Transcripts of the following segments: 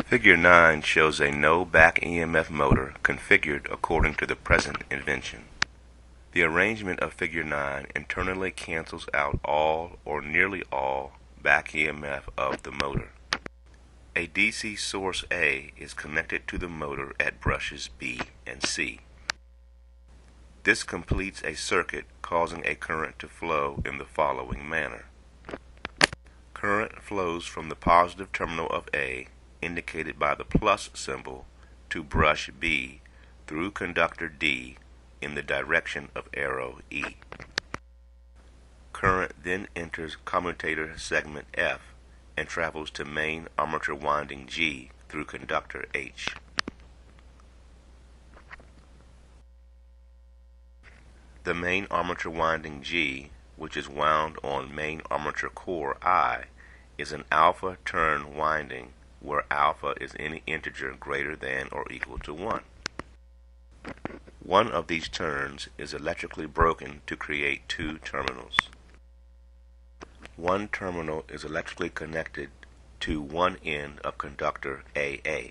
Figure 9 shows a no back EMF motor configured according to the present invention. The arrangement of Figure 9 internally cancels out all or nearly all back EMF of the motor. A DC source A is connected to the motor at brushes B and C. This completes a circuit causing a current to flow in the following manner. Current flows from the positive terminal of A, indicated by the plus symbol, to brush B through conductor D in the direction of arrow E. Current then enters commutator segment F and travels to main armature winding G through conductor H. The main armature winding G, which is wound on main armature core I, is an alpha turn winding where alpha is any integer greater than or equal to 1. One of these turns is electrically broken to create two terminals. One terminal is electrically connected to one end of conductor AA.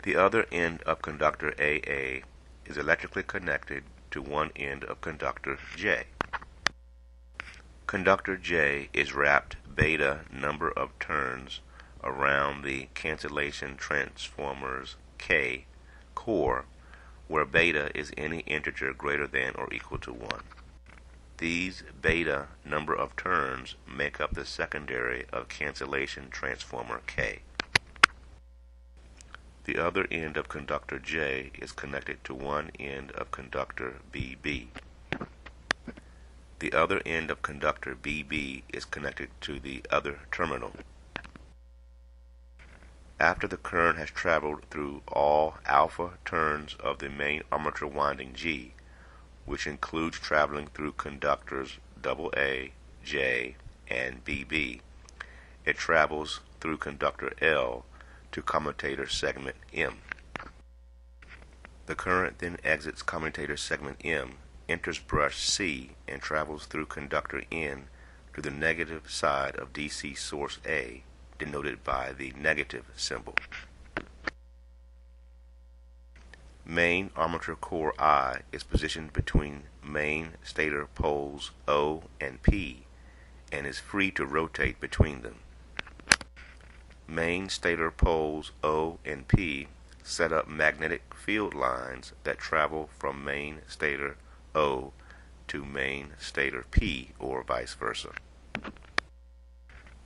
The other end of conductor AA is electrically connected to one end of conductor J. Conductor J is wrapped beta number of turns around the cancellation transformers K core, where beta is any integer greater than or equal to 1. These beta number of turns make up the secondary of cancellation transformer K. The other end of conductor J is connected to one end of conductor BB. The other end of conductor BB is connected to the other terminal. After the current has traveled through all alpha turns of the main armature winding G, which includes traveling through conductors AA, J, and BB, it travels through conductor L to commutator segment M. The current then exits commutator segment M, enters brush C, and travels through conductor N to the negative side of DC source A, denoted by the negative symbol. Main armature core I is positioned between main stator poles O and P and is free to rotate between them. Main stator poles O and P set up magnetic field lines that travel from main stator O to main stator P, or vice versa.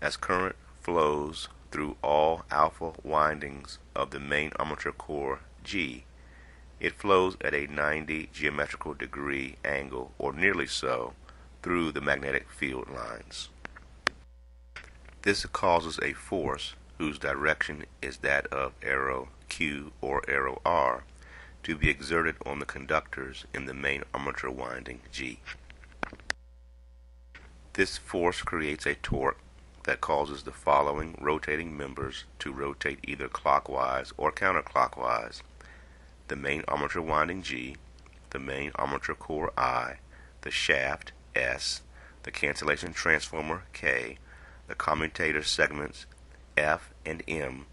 As current flows through all alpha windings of the main armature core G, it flows at a 90 geometrical degree angle, or nearly so, through the magnetic field lines. This causes a force whose direction is that of arrow Q or arrow R to be exerted on the conductors in the main armature winding G. This force creates a torque that causes the following rotating members to rotate either clockwise or counterclockwise: the main armature winding G, the main armature core I, the shaft S, the cancellation transformer K, the commutator segments F and M,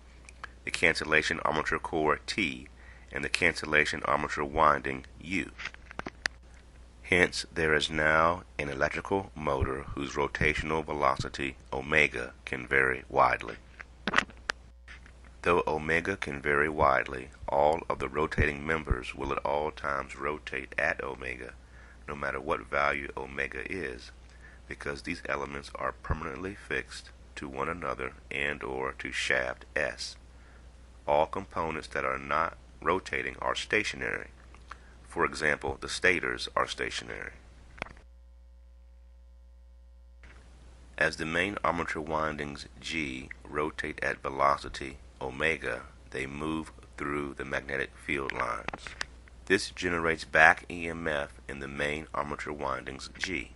the cancellation armature core T, and the cancellation armature winding U. Hence, there is now an electrical motor whose rotational velocity omega can vary widely. Though omega can vary widely, all of the rotating members will at all times rotate at omega, no matter what value omega is, because these elements are permanently fixed to one another and or to shaft S. All components that are not rotating are stationary. For example, the stators are stationary. As the main armature windings G rotate at velocity omega, they move through the magnetic field lines. This generates back EMF in the main armature windings G.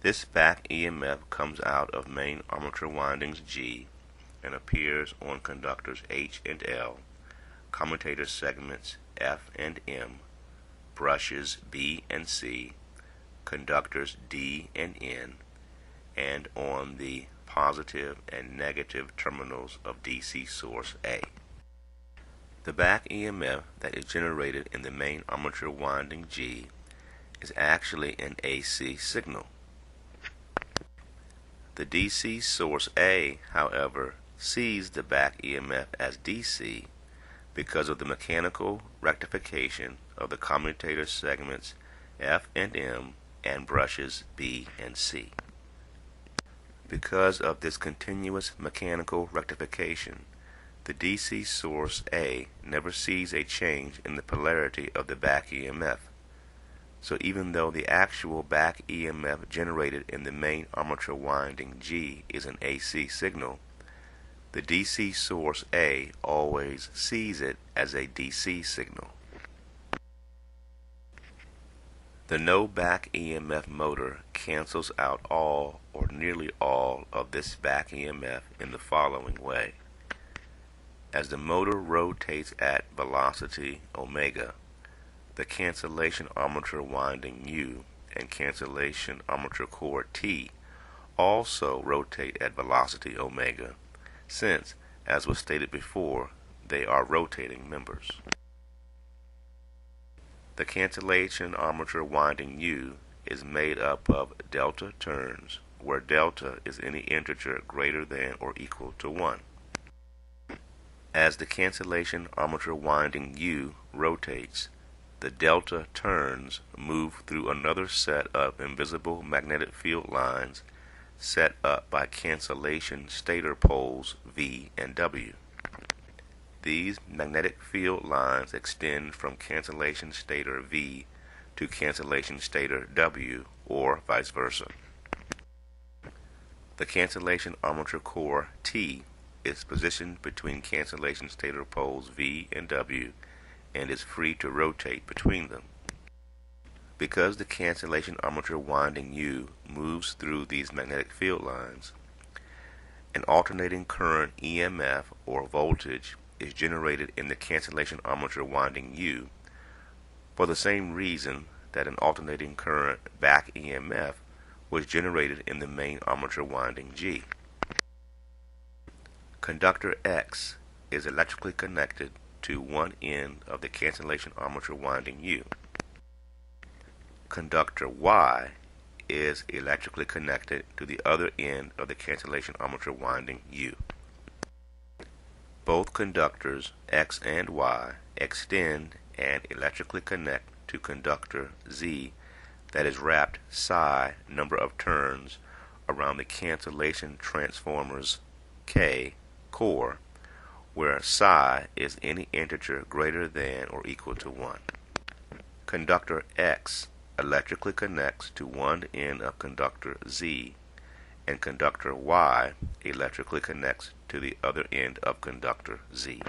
This back EMF comes out of main armature windings G and appears on conductors H and L, commutator segments F and M, brushes B and C, conductors D and N, and on the positive and negative terminals of DC source A. The back EMF that is generated in the main armature winding G is actually an AC signal. The DC source A, however, sees the back EMF as DC because of the mechanical rectification of the commutator segments F and M and brushes B and C. Because of this continuous mechanical rectification, the DC source A never sees a change in the polarity of the back EMF. So even though the actual back EMF generated in the main armature winding G is an AC signal, the DC source A always sees it as a DC signal. The no back EMF motor cancels out all or nearly all of this back EMF in the following way. As the motor rotates at velocity omega, the cancellation armature winding U and cancellation armature core T also rotate at velocity omega, since, as was stated before, they are rotating members. The cancellation armature winding U is made up of delta turns, where delta is any integer greater than or equal to 1. As the cancellation armature winding U rotates, the delta turns move through another set of invisible magnetic field lines set up by cancellation stator poles V and W. These magnetic field lines extend from cancellation stator V to cancellation stator W, or vice versa. The cancellation armature core T is positioned between cancellation stator poles V and W and is free to rotate between them. Because the cancellation armature winding U moves through these magnetic field lines, an alternating current EMF or voltage is generated in the cancellation armature winding U for the same reason that an alternating current back EMF was generated in the main armature winding G. Conductor X is electrically connected to one end of the cancellation armature winding U. Conductor Y is electrically connected to the other end of the cancellation armature winding U. Both conductors X and Y extend and electrically connect to conductor Z that is wrapped psi number of turns around the cancellation transformers K core, where psi is any integer greater than or equal to 1. Conductor X electrically connects to one end of conductor Z, and conductor Y electrically connects to the other end of conductor Z.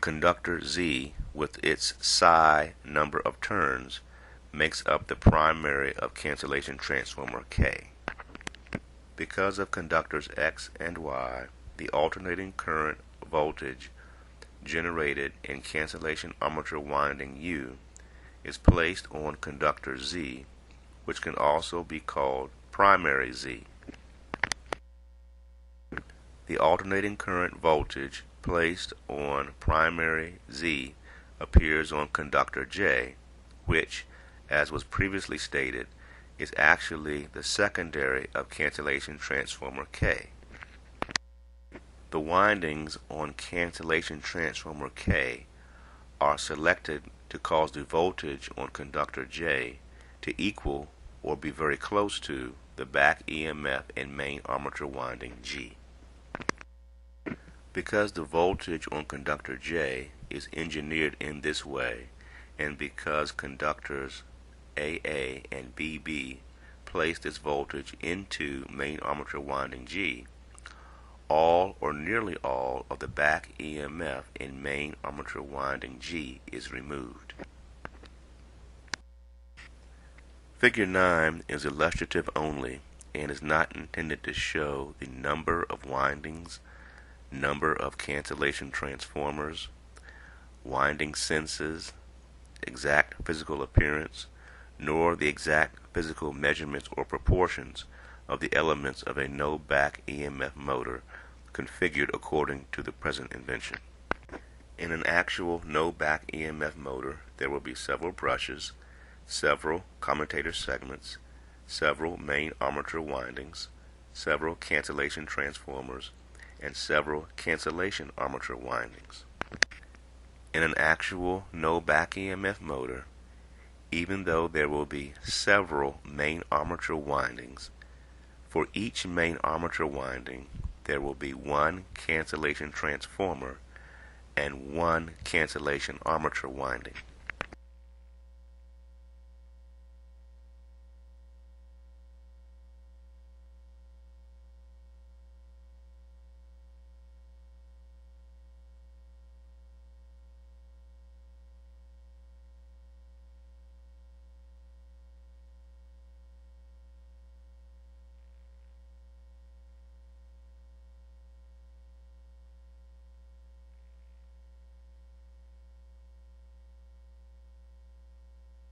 Conductor Z, with its psi number of turns, makes up the primary of cancellation transformer K. Because of conductors X and Y, the alternating current voltage generated in cancellation armature winding U is placed on conductor Z, which can also be called primary Z. The alternating current voltage placed on primary Z appears on conductor J, which, as was previously stated, is actually the secondary of cancellation transformer K. The windings on cancellation transformer K are selected to cause the voltage on conductor J to equal or be very close to the back EMF in main armature winding G. Because the voltage on conductor J is engineered in this way, and because conductors AA and BB place this voltage into main armature winding G, all or nearly all of the back EMF in main armature winding G is removed. Figure 9 is illustrative only and is not intended to show the number of windings, number of cancellation transformers, winding senses, exact physical appearance, nor the exact physical measurements or proportions of the elements of a no back EMF motor configured according to the present invention. In an actual no back EMF motor, there will be several brushes, several commutator segments, several main armature windings, several cancellation transformers, and several cancellation armature windings. In an actual no back EMF motor, even though there will be several main armature windings, for each main armature winding there will be one cancellation transformer and one cancellation armature winding.